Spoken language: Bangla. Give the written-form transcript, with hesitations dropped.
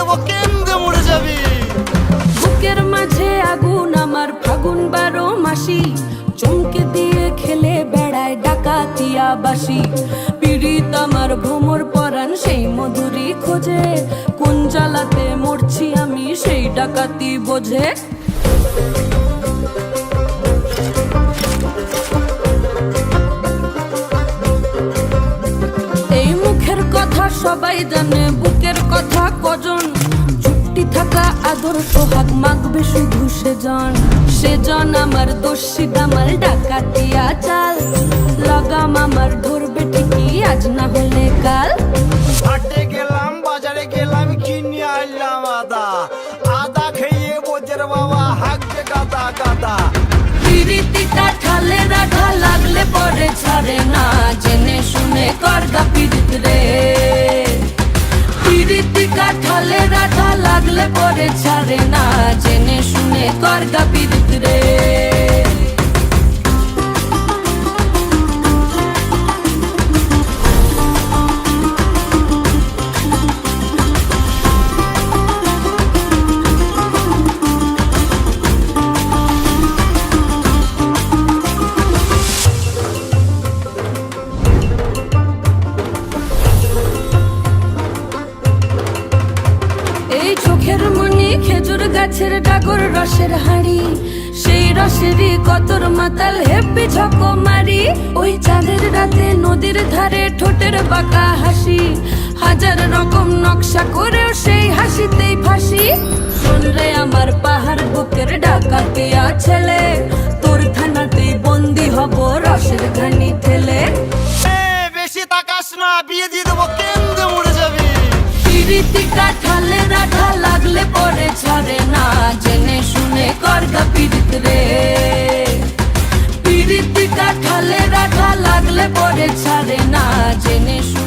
দেবো কেন্দ্রে মরে যাবি। বুকের মাঝে আগুন আমার ফাগুন 12 মাসি, চমকে দিয়ে খেলে বেড়ায় ডাকাতিয়া বাসি। পীড়িত আমার ভ্রমর পরাণ সেই মধুরি খোঁজে, কোন জ্বালাতে মরছি আমি সেই ডাকাতি বোঝে। এই মুখের কথা সবাই জানে, বুকের কথা কজন, চুপটি থাকা আদর সোহাগ মাগবে শুধু সেজন আমার দোষী দামাল ডাকাতিয়া চাল, লাগাম আমার ধরবে ঠিকই আজ না হলে কাল। হাটে গেলাম বাজারে গেলাম কিনে আনলাম আদা, আদা খেয়ে বোঝের বাবা হাঁকছে গাদা গাদা। পিরিতি কাঠালে রাধা লাগলে পরে ছাড়ে না, জেনে শুনে করগা পিরিত রে। পিরিতি কাঠালে রাধা লাগলে পরে ছাড়ে না, জেনে শুনে করগা পিরিত রে। এই চোখের মনি খেজুর গাছের ডাগর রসের হাড়ি, সেই রসেরই কতর মাতাল হেপি ঝকো মারি। ওই চাঁদের রাতে নদীর ধারে ঠোঁটের বাঁকা হাসি, হাজার রকম নকশা করেও সেই হাসিতেই ফাঁসি। শোন রে আমার পাহাড় বুকের ডাকাতিয়া ছেলে, তোর থানাতেই বন্দি হব রসের ঘানি ঠেলে। বেশি তাকাস না, বিয়ে দিয়ে দেবো কেন্দ্রে মরে যাবি। পিরিতি কাঠালে রাধা লাগলে পরে ছাড়ে না, জেনে শুনে করগা পিরিত রে। পিরিতি কাঠালে রাধা লাগলে পরে ছাড়ে না, জেনে শুনে